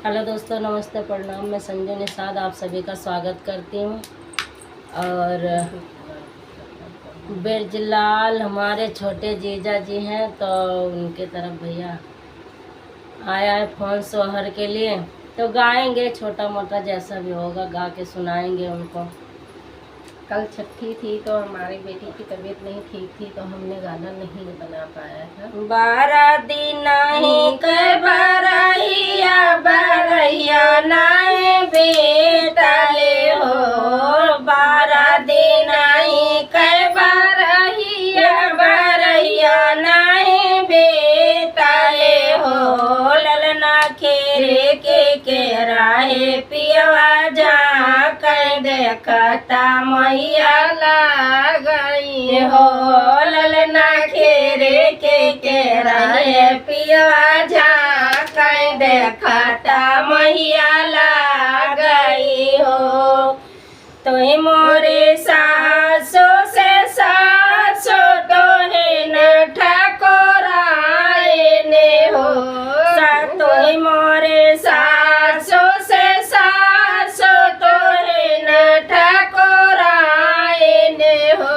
Hello दोस्तों, नमस्ते, प्रणाम। मैं संजय निषाद आप सभी का स्वागत करती हूँ। और बिरजलाल हमारे छोटे जीजा जी हैं, तो उनके तरफ भैया आया है फ़ोन सोहर के लिए, तो गाएंगे छोटा मोटा जैसा भी होगा, गा के सुनाएंगे उनको। कल छठी थी तो हमारी बेटी की तबीयत नहीं ठीक थी तो हमने गाना नहीं बना पाया था। 12 दिन ही के बरहिया बरहिया नहीं बीतले हो, 12 दिन ही के बरहिया बरहिया नहीं बीतले हो। ललना खेरे के राहे पियवा जा कर देखता मैया गई हो। ललना खेरे के राहे पियवा जा कर देखता मैया गई हो। तो मोरे सासो से सासो तो है न ठकोराए ने हो। तो मोरे सासो से सासो तो है न ठकोराए ने हो।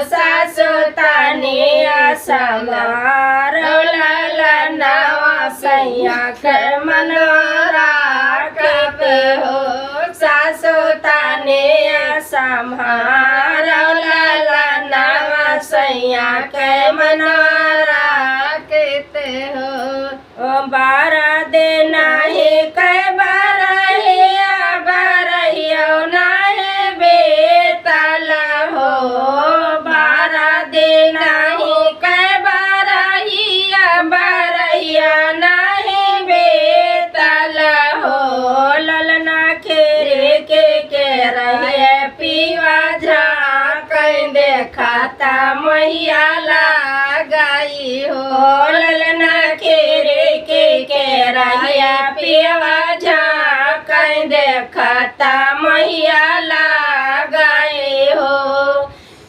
सासो ताने आसमार ललनवा सैया कर मनोरा कब हो। सासो ताने सम्हार ललनवा सैया के मनोरा कहते हो। 12 दिन ही के बरहिया बरहिया नहीं बेतल हो। 12 दिन ही के बरहिया बरहिया नहीं बेतल हो। ललना खेरे के रहे पीवा जा कर देखता मैया गई हो। ललना खेरे के रहे पीवा जा कर देखता मैया गई हो।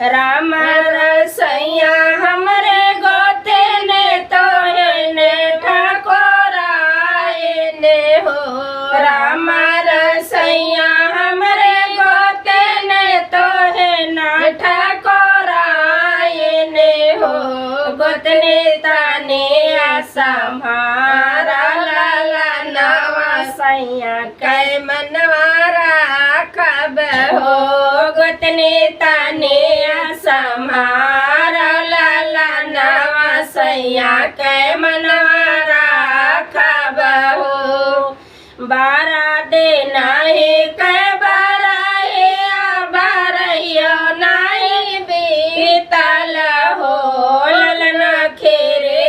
राम रसैया हमरे गोते ने तो ने ठकोराए ने हो। राम रसैया हमरे गोते ने तो है ना ठकोराए ने हो। गोतने ताने सम्हारा ललनवा सैया कै मनवारा कब हो। गोतने ताने सम्हारा ललनवा सैया कै मनवारा कब हो। 12 दिन ही के बरहिया बरहिया नहीं बीतल हो। ललना खेरे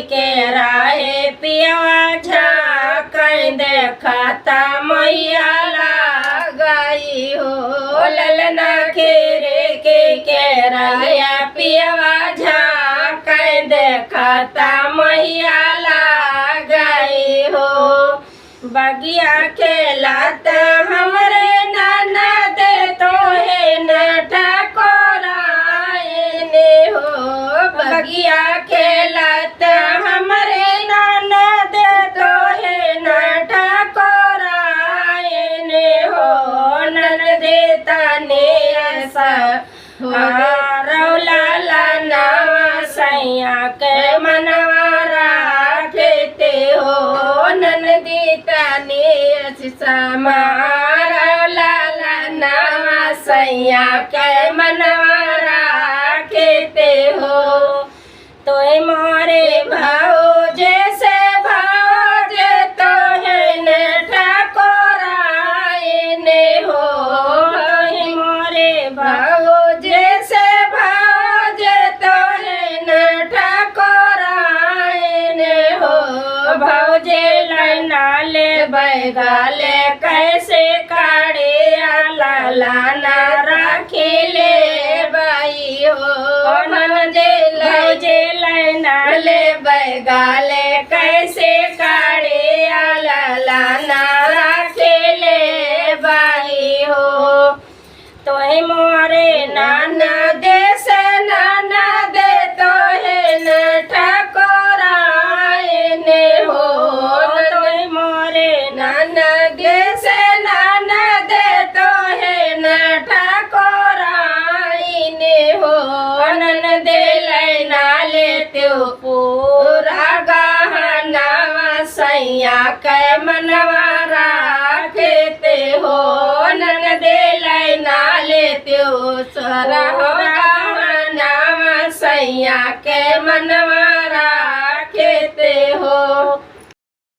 के राहे पियवा जा कर देखता मैया गई हो। ललना खेरे के राहे पियवा जा कर देखता मैया गई हो। बगिया खेलत हमरे नाना दे तो है न ठकोराए ने हो। बगिया खेलत हमरे नाना दे तो है न ठकोराए ने हो। नन देता ने ऐसा रौला ललनवा सैया के मनवारा कहते हो। ननदी ताने समारा ललनवा सैया के मनवारा कहते हो। तो मोरे भाव जैसे भाव तो है न ठकोराए ने हो। तो मोरे भाव जैसे भाव तो है न ठकोराए ने हो। भौजे नाले बैगाले कैसे काढ़े लाना राखिले बाई हो। भौजे नाले बैगाले कैसे काढ़े लाना राखिले बाई हो। तो मोरे नाना दे से नाना दे तो है न ठकोराए ने हो। तो मोरे नाना सैया के मनवा राखते हो ननदे लैना लेते हो सोरा हो गवनवा सैया के मनवा